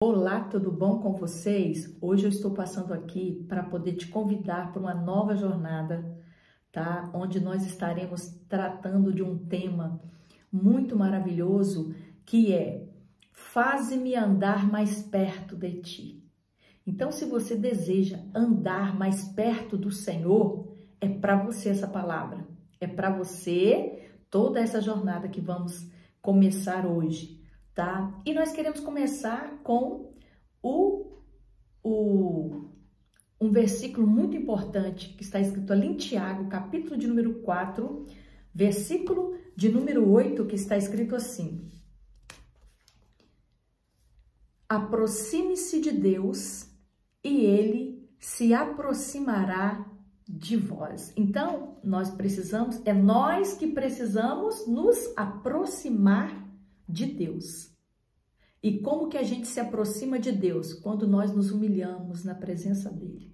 Olá, tudo bom com vocês? Hoje eu estou passando aqui para poder te convidar para uma nova jornada, tá? Onde nós estaremos tratando de um tema muito maravilhoso, que é Faze-me andar mais perto de ti. Então, se você deseja andar mais perto do Senhor, é para você essa palavra. É para você toda essa jornada que vamos começar hoje. Tá? E nós queremos começar com um versículo muito importante que está escrito ali em Tiago, capítulo de número 4, versículo de número 8, que está escrito assim: aproxime-se de Deus e Ele se aproximará de vós. Então, nós que precisamos nos aproximar de Deus. E como que a gente se aproxima de Deus? Quando nós nos humilhamos na presença dele.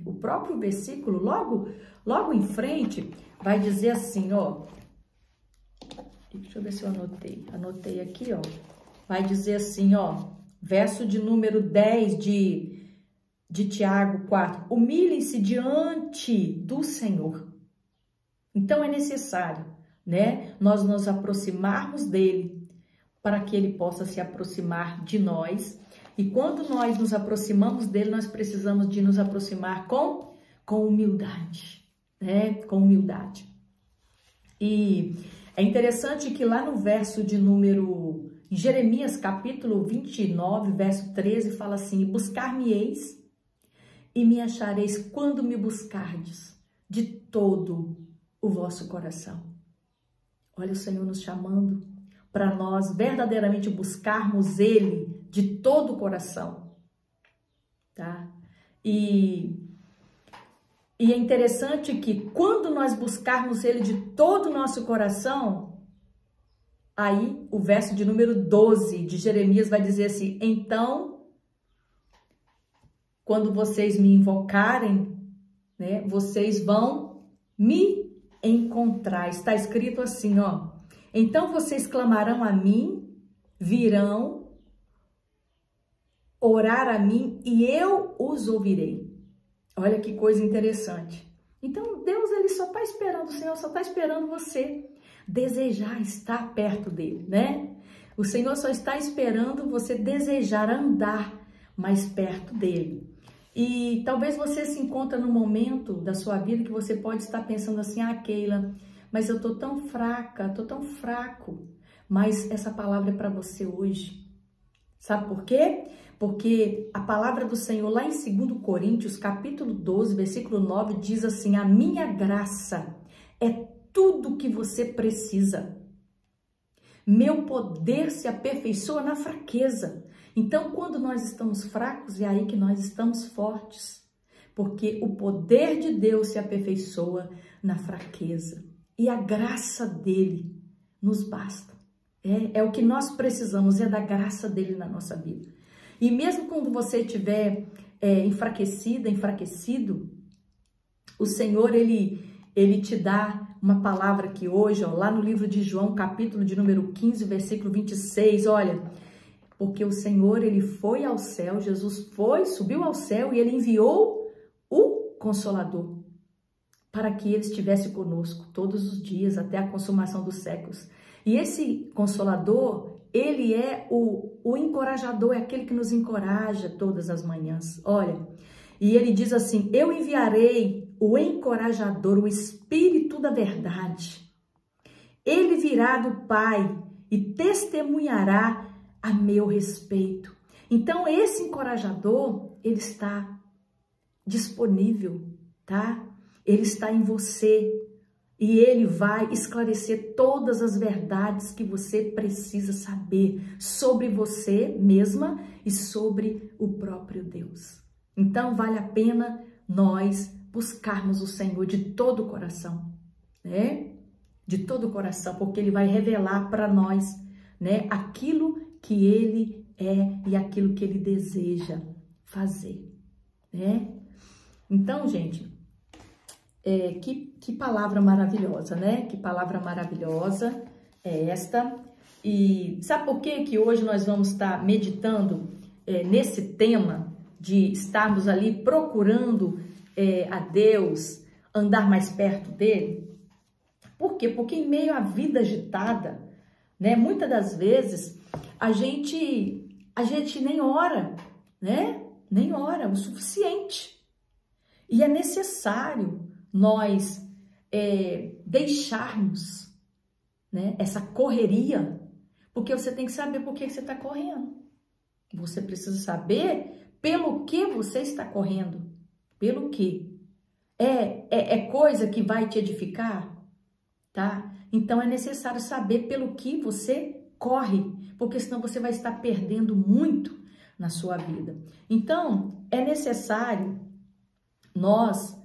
O próprio versículo, logo em frente, vai dizer assim, ó. Deixa eu ver se eu anotei. Anotei aqui, ó. Vai dizer assim, ó. Verso de número 10 de Tiago 4. Humilhem-se diante do Senhor. Então é necessário, né? Nós nos aproximarmos dele, para que ele possa se aproximar de nós. E quando nós nos aproximamos dele, nós precisamos de nos aproximar com humildade, né? Com humildade. E é interessante que lá no verso de número, em Jeremias capítulo 29, verso 13, fala assim: buscar-me-eis e me achareis quando me buscardes de todo o vosso coração. Olha o Senhor nos chamando para nós verdadeiramente buscarmos Ele de todo o coração, tá? E é interessante que quando nós buscarmos Ele de todo o nosso coração, aí o verso de número 12 de Jeremias vai dizer assim: então, quando vocês me invocarem, né, vocês vão me encontrar. Está escrito assim, ó: então vocês clamarão a mim, virão orar a mim e eu os ouvirei. Olha que coisa interessante. Então Deus, ele só está esperando, o Senhor só está esperando você desejar estar perto dele, né? O Senhor só está esperando você desejar andar mais perto dele. E talvez você se encontre num momento da sua vida que você pode estar pensando assim: ah, Keila, mas eu tô tão fraca, tô tão fraco. Mas essa palavra é para você hoje. Sabe por quê? Porque a palavra do Senhor lá em 2 Coríntios, capítulo 12, versículo 9, diz assim: a minha graça é tudo que você precisa. Meu poder se aperfeiçoa na fraqueza. Então, quando nós estamos fracos, é aí que nós estamos fortes. Porque o poder de Deus se aperfeiçoa na fraqueza. E a graça dele nos basta. É o que nós precisamos, é da graça dele na nossa vida. E mesmo quando você estiver enfraquecido, o Senhor, ele te dá uma palavra que hoje, ó, lá no livro de João, capítulo de número 15, versículo 26, olha: porque o Senhor, ele foi ao céu, Jesus subiu ao céu e ele enviou o Consolador, para que ele estivesse conosco todos os dias, até a consumação dos séculos. E esse Consolador, ele é o encorajador, é aquele que nos encoraja todas as manhãs. Olha, e ele diz assim: eu enviarei o encorajador, o Espírito da verdade. Ele virá do Pai e testemunhará a meu respeito. Então, esse encorajador, ele está disponível, tá? Ele está em você e ele vai esclarecer todas as verdades que você precisa saber sobre você mesma e sobre o próprio Deus. Então, vale a pena nós buscarmos o Senhor de todo o coração, né? De todo o coração, porque ele vai revelar para nós, né, aquilo que ele é e aquilo que ele deseja fazer, né? Então, gente, que palavra maravilhosa, né? Que palavra maravilhosa é esta. E sabe por que hoje nós vamos estar meditando nesse tema de estarmos ali procurando a Deus, andar mais perto dele? Por quê? Porque em meio à vida agitada, né, muitas das vezes a gente nem ora, né? Nem ora o suficiente. E é necessário nós deixarmos, né, essa correria, porque você tem que saber por que você está correndo. Você precisa saber pelo que você está correndo. Pelo que? É coisa que vai te edificar? Tá? Então é necessário saber pelo que você corre, porque senão você vai estar perdendo muito na sua vida. Então é necessário nós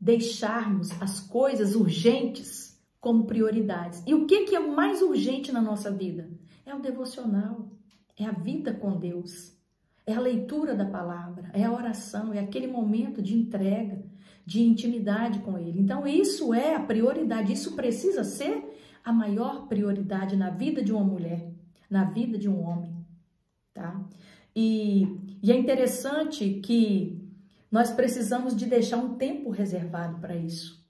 deixarmos as coisas urgentes como prioridades. E o que é o mais urgente na nossa vida? É o devocional, é a vida com Deus, é a leitura da palavra, é a oração, é aquele momento de entrega, de intimidade com Ele. Então isso é a prioridade, isso precisa ser a maior prioridade na vida de uma mulher, na vida de um homem, tá? E é interessante que nós precisamos de deixar um tempo reservado para isso.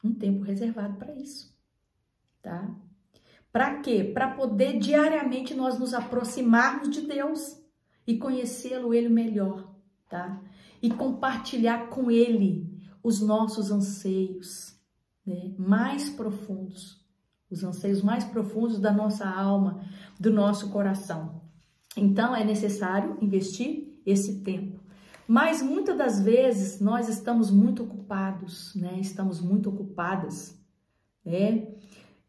Um tempo reservado para isso, tá? Para quê? Para poder diariamente nós nos aproximarmos de Deus e conhecê-lo, Ele melhor, tá? E compartilhar com Ele os nossos anseios, né, mais profundos, os anseios mais profundos da nossa alma, do nosso coração. Então é necessário investir esse tempo. Mas muitas das vezes nós estamos muito ocupados, né? Estamos muito ocupadas, né?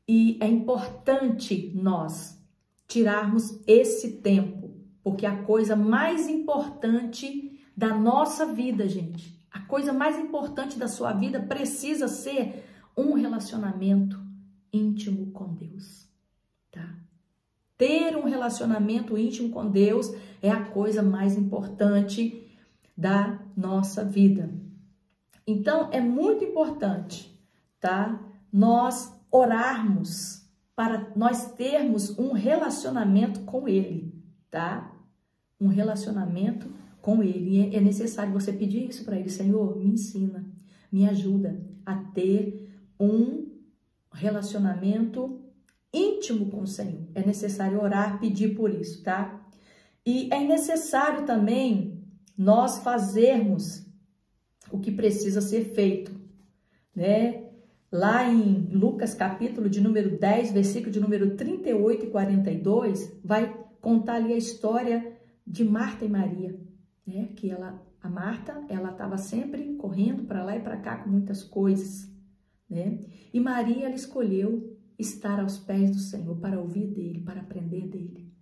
E é importante nós tirarmos esse tempo, porque a coisa mais importante da nossa vida, gente, a coisa mais importante da sua vida precisa ser um relacionamento íntimo com Deus, tá? Ter um relacionamento íntimo com Deus é a coisa mais importante da nossa vida. Então, é muito importante, tá? Nós orarmos para nós termos um relacionamento com Ele, tá? Um relacionamento com Ele. E é necessário você pedir isso para Ele. Senhor, me ensina, me ajuda a ter um relacionamento íntimo com o Senhor. É necessário orar, pedir por isso, tá? E é necessário também nós fazermos o que precisa ser feito, né? Lá em Lucas capítulo de número 10, versículo de número 38 e 42, vai contar ali a história de Marta e Maria, né? Que a Marta, ela estava sempre correndo para lá e para cá com muitas coisas, né? E Maria, ela escolheu estar aos pés do Senhor para ouvir dele, para aprender dele.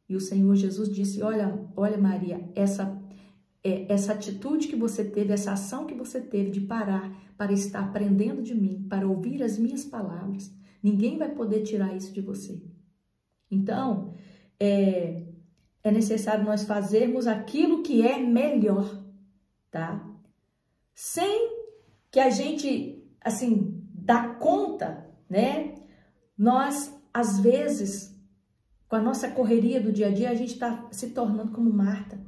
E o Senhor Jesus disse: olha Maria, essa atitude que você teve, essa ação que você teve de parar para estar aprendendo de mim, para ouvir as minhas palavras, ninguém vai poder tirar isso de você. Então, é necessário nós fazermos aquilo que é melhor, tá? Sem que a gente, assim, dá conta, né? Nós, às vezes, com a nossa correria do dia a dia, a gente está se tornando como Marta.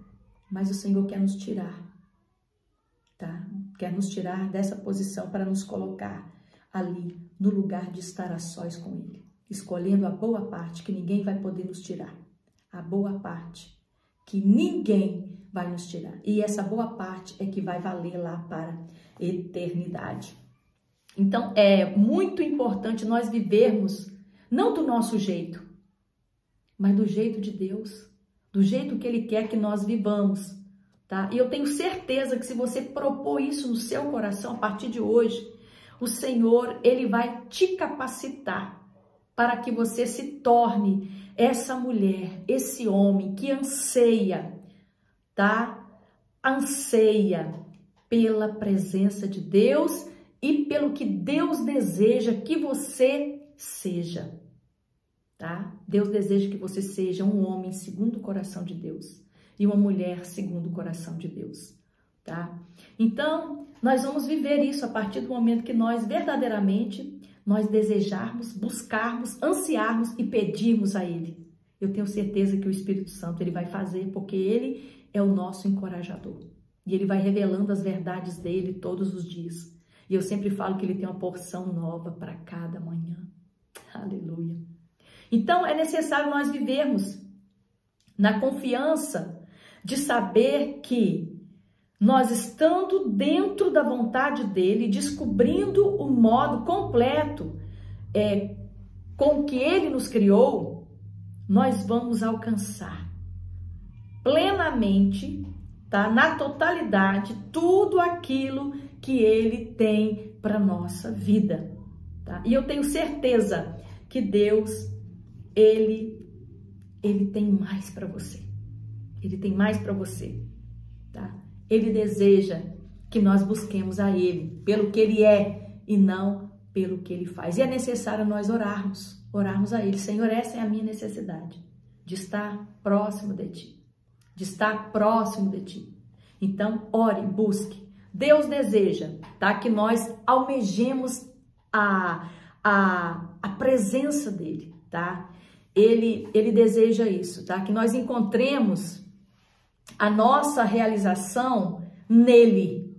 Mas o Senhor quer nos tirar, tá? Quer nos tirar dessa posição para nos colocar ali no lugar de estar a sós com Ele, escolhendo a boa parte que ninguém vai poder nos tirar, a boa parte que ninguém vai nos tirar. E essa boa parte é que vai valer lá para a eternidade. Então é muito importante nós vivermos não do nosso jeito, mas do jeito de Deus. Do jeito que Ele quer que nós vivamos, tá? E eu tenho certeza que se você propor isso no seu coração a partir de hoje, o Senhor, Ele vai te capacitar para que você se torne essa mulher, esse homem que anseia, tá? Anseia pela presença de Deus e pelo que Deus deseja que você seja. Tá? Deus deseja que você seja um homem segundo o coração de Deus e uma mulher segundo o coração de Deus, tá? Então, nós vamos viver isso a partir do momento que nós verdadeiramente nós desejarmos, buscarmos, ansiarmos e pedirmos a Ele Eu tenho certeza que o Espírito Santo ele vai fazer, porque ele é o nosso encorajador. E ele vai revelando as verdades dele todos os dias. E eu sempre falo que ele tem uma porção nova para cada manhã. Aleluia. Então, é necessário nós vivermos na confiança de saber que nós estando dentro da vontade dele, descobrindo o modo completo com que ele nos criou, nós vamos alcançar plenamente, tá? Na totalidade, tudo aquilo que ele tem para nossa vida, tá? E eu tenho certeza que Deus, ele tem mais para você. Ele tem mais para você, tá? Ele deseja que nós busquemos a ele pelo que ele é e não pelo que ele faz. E é necessário nós orarmos a ele. Senhor, essa é a minha necessidade, de estar próximo de ti, de estar próximo de ti. Então, ore, busque. Deus deseja, tá? Que nós almejemos a presença dele, tá? Ele deseja isso, tá? Que nós encontremos a nossa realização nele,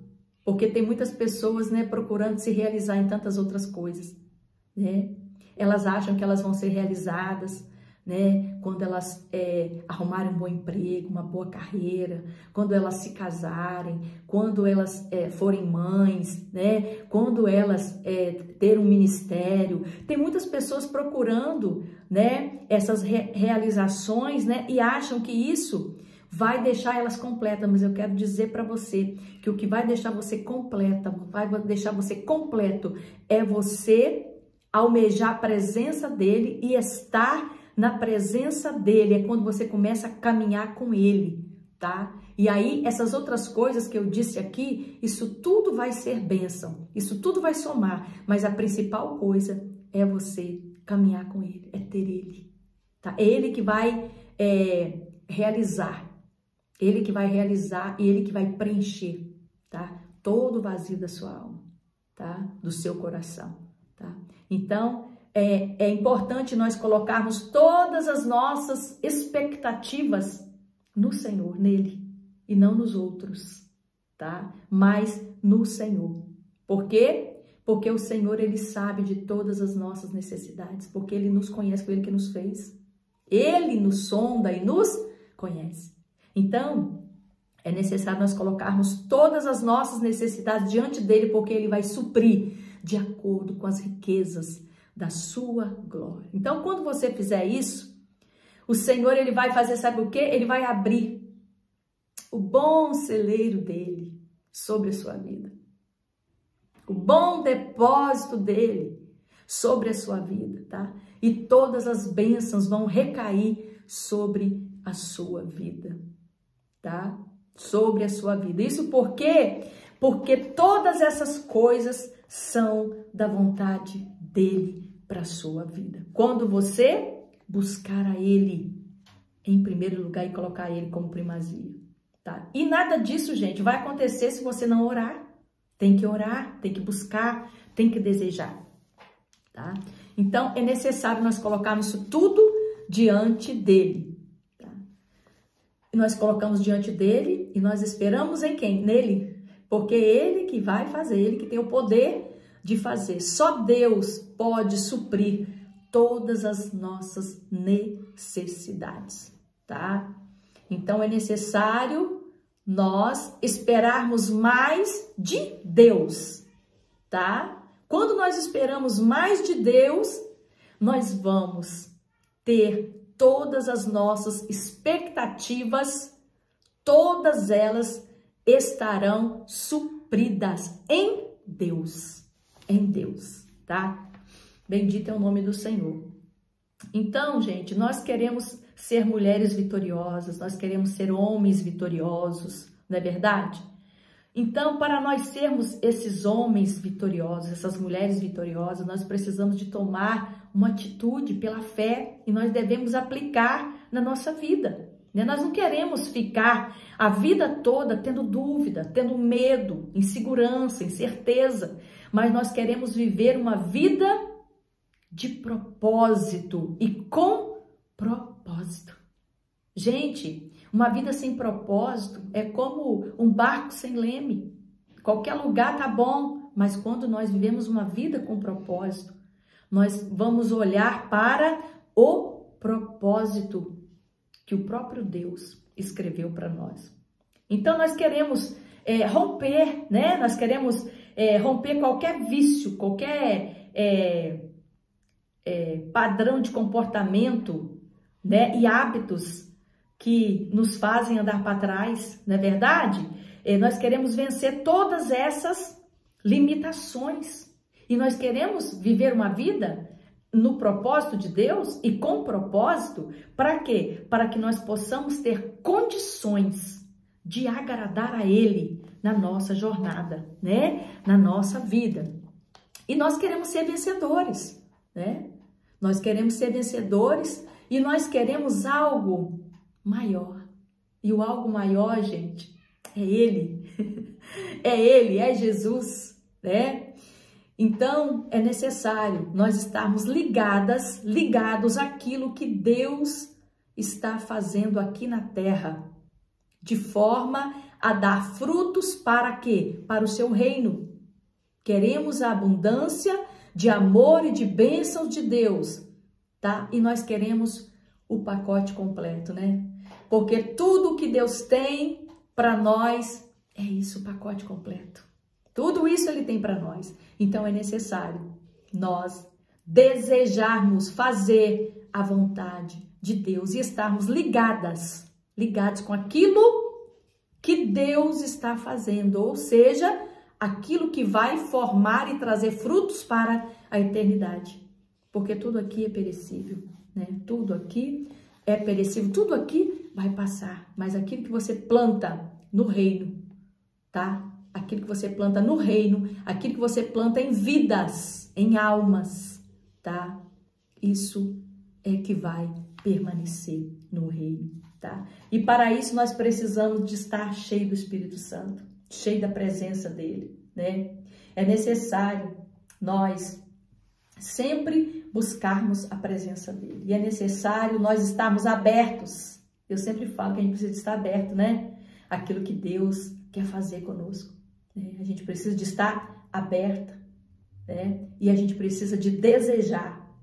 porque tem muitas pessoas, né, procurando se realizar em tantas outras coisas, né? Elas acham que elas vão ser realizadas, né, quando elas arrumarem um bom emprego, uma boa carreira, quando elas se casarem, quando elas forem mães, né, quando elas terem um ministério. Tem muitas pessoas procurando, né, essas realizações, né, e acham que isso vai deixar elas completas, mas eu quero dizer para você que o que vai deixar você completa, vai deixar você completo é você almejar a presença dele e estar na presença dele. É quando você começa a caminhar com ele, tá? E aí essas outras coisas que eu disse aqui, isso tudo vai ser bênção, isso tudo vai somar, mas a principal coisa é você caminhar com ele, é ter ele, tá? É ele que vai realizar. Ele que vai realizar e ele que vai preencher, tá? Todo o vazio da sua alma, tá? Do seu coração, tá? Então, é importante nós colocarmos todas as nossas expectativas no Senhor, nele, e não nos outros, tá? Mas no Senhor. Por quê? Porque o Senhor, ele sabe de todas as nossas necessidades, porque ele nos conhece, foi ele que nos fez. Ele nos sonda e nos conhece. Então, é necessário nós colocarmos todas as nossas necessidades diante dele, porque ele vai suprir de acordo com as riquezas da sua glória. Então, quando você fizer isso, o Senhor, ele vai fazer, sabe o quê? Ele vai abrir o bom celeiro dele sobre a sua vida. O bom depósito dele sobre a sua vida, tá? E todas as bênçãos vão recair sobre a sua vida, tá? Sobre a sua vida. Isso por quê? Porque todas essas coisas são da vontade dele para a sua vida. Quando você buscar a ele em primeiro lugar e colocar ele como primazia, tá? E nada disso, gente, vai acontecer se você não orar. Tem que orar, tem que buscar, tem que desejar, tá? Então, é necessário nós colocarmos isso tudo diante dele, tá? E nós colocamos diante dele e nós esperamos em quem? Nele. Porque é ele que vai fazer, ele que tem o poder de fazer. Só Deus pode suprir todas as nossas necessidades, tá? Então, é necessário nós esperarmos mais de Deus, tá? Quando nós esperamos mais de Deus, nós vamos ter todas as nossas expectativas, todas elas estarão supridas em Deus, tá? Bendito é o nome do Senhor. Então, gente, nós queremos ser mulheres vitoriosas, nós queremos ser homens vitoriosos, não é verdade? Então, para nós sermos esses homens vitoriosos, essas mulheres vitoriosas, nós precisamos de tomar uma atitude pela fé e nós devemos aplicar na nossa vida. Nós não queremos ficar a vida toda tendo dúvida, tendo medo, insegurança, incerteza, mas nós queremos viver uma vida de propósito e com propósito. Gente, uma vida sem propósito é como um barco sem leme. Qualquer lugar tá bom, mas quando nós vivemos uma vida com propósito, nós vamos olhar para o propósito que o próprio Deus escreveu para nós. Então nós queremos romper, né? Nós queremos romper qualquer vício, qualquer padrão de comportamento, né? E hábitos que nos fazem andar para trás, não é verdade? Nós queremos vencer todas essas limitações e nós queremos viver uma vida no propósito de Deus e com propósito. Para quê? Para que nós possamos ter condições de agradar a Ele na nossa jornada, né? Na nossa vida. E nós queremos ser vencedores, né? Nós queremos ser vencedores e nós queremos algo maior. E o algo maior, gente, é Ele. É Ele, é Jesus, né? Então, é necessário nós estarmos ligados àquilo que Deus está fazendo aqui na terra, de forma a dar frutos para quê? Para o seu reino. Queremos a abundância de amor e de bênçãos de Deus, tá? E nós queremos o pacote completo, né? Porque tudo que Deus tem para nós é isso, o pacote completo. Tudo isso Ele tem para nós. Então é necessário nós desejarmos fazer a vontade de Deus e estarmos ligados com aquilo que Deus está fazendo, ou seja, aquilo que vai formar e trazer frutos para a eternidade. Porque tudo aqui é perecível, né? Tudo aqui é perecível, tudo aqui vai passar, mas aquilo que você planta no reino, tá? Aquilo que você planta no reino, aquilo que você planta em vidas, em almas, tá? Isso é que vai permanecer no reino, tá? E para isso nós precisamos de estar cheio do Espírito Santo, cheio da presença dele, né? É necessário nós sempre buscarmos a presença dele. E é necessário nós estarmos abertos. Eu sempre falo que a gente precisa estar aberto, né? Aquilo que Deus quer fazer conosco. A gente precisa de estar aberta, né? E a gente precisa de desejar,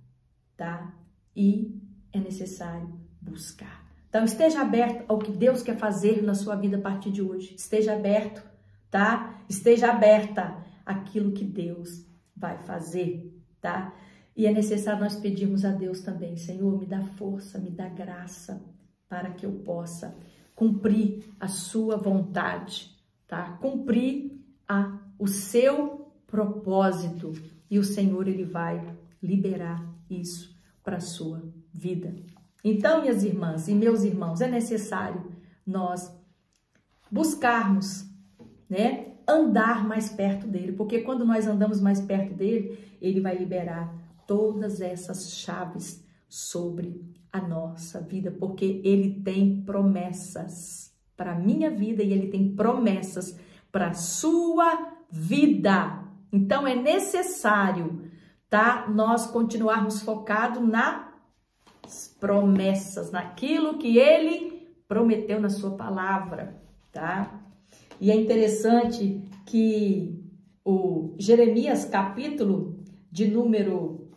tá? E é necessário buscar. Então, esteja aberto ao que Deus quer fazer na sua vida a partir de hoje. Esteja aberto, tá? Esteja aberta àquilo que Deus vai fazer, tá? E é necessário nós pedirmos a Deus também, Senhor, me dá força, me dá graça para que eu possa cumprir a sua vontade, tá? Cumprir o seu propósito, e o Senhor, Ele vai liberar isso para a sua vida. Então, minhas irmãs e meus irmãos, é necessário nós buscarmos, né, andar mais perto dele, porque quando nós andamos mais perto dele, ele vai liberar todas essas chaves sobre a nossa vida, porque ele tem promessas para a minha vida e ele tem promessas para a sua vida. Então é necessário, tá? Nós continuarmos focados nas promessas, naquilo que ele prometeu na sua palavra, tá? E é interessante que o Jeremias, capítulo de número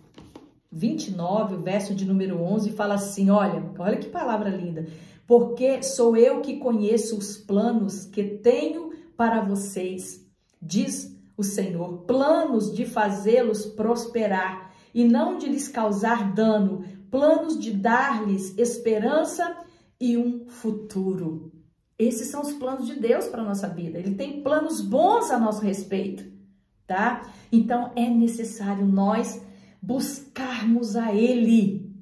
29, o verso de número 11, fala assim, olha que palavra linda. Porque sou eu que conheço os planos que tenho para vocês, diz o Senhor, planos de fazê-los prosperar e não de lhes causar dano, planos de dar-lhes esperança e um futuro. Esses são os planos de Deus para a nossa vida. Ele tem planos bons a nosso respeito, tá? Então é necessário nós buscarmos a Ele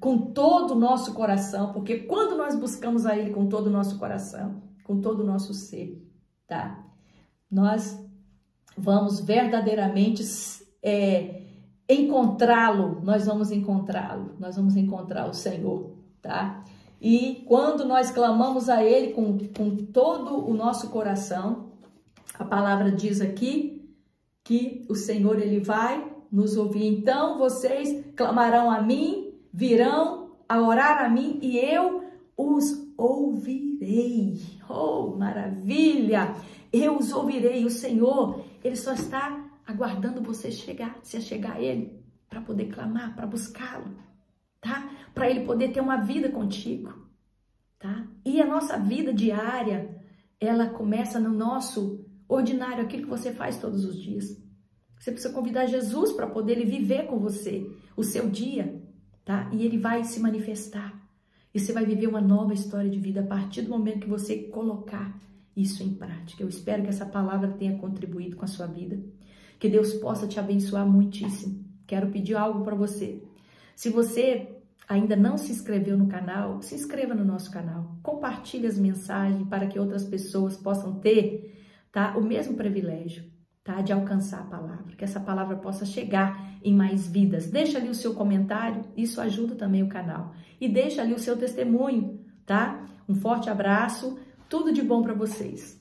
com todo o nosso coração, porque quando nós buscamos a Ele com todo o nosso coração, com todo o nosso ser, tá? Nós vamos verdadeiramente encontrá-lo, nós vamos encontrar o Senhor, tá? E quando nós clamamos a Ele com todo o nosso coração, a palavra diz aqui que o Senhor, Ele vai nos ouvir. Então vocês clamarão a mim, virão a orar a mim e eu os ouvirei. Oh, maravilha! Eu os ouvirei. O Senhor, Ele só está aguardando você chegar, se achegar a Ele, para poder clamar, para buscá-lo, tá? Para Ele poder ter uma vida contigo, tá? E a nossa vida diária, ela começa no nosso ordinário, aquilo que você faz todos os dias. Você precisa convidar Jesus para poder Ele viver com você o seu dia, tá? E Ele vai se manifestar. E você vai viver uma nova história de vida a partir do momento que você colocar isso em prática. Eu espero que essa palavra tenha contribuído com a sua vida. Que Deus possa te abençoar muitíssimo. Quero pedir algo para você. Se você ainda não se inscreveu no canal, se inscreva no nosso canal. Compartilhe as mensagens para que outras pessoas possam ter, tá, o mesmo privilégio, tá, de alcançar a palavra. Que essa palavra possa chegar em mais vidas. Deixa ali o seu comentário, isso ajuda também o canal. E deixa ali o seu testemunho, tá? Um forte abraço, tudo de bom para vocês.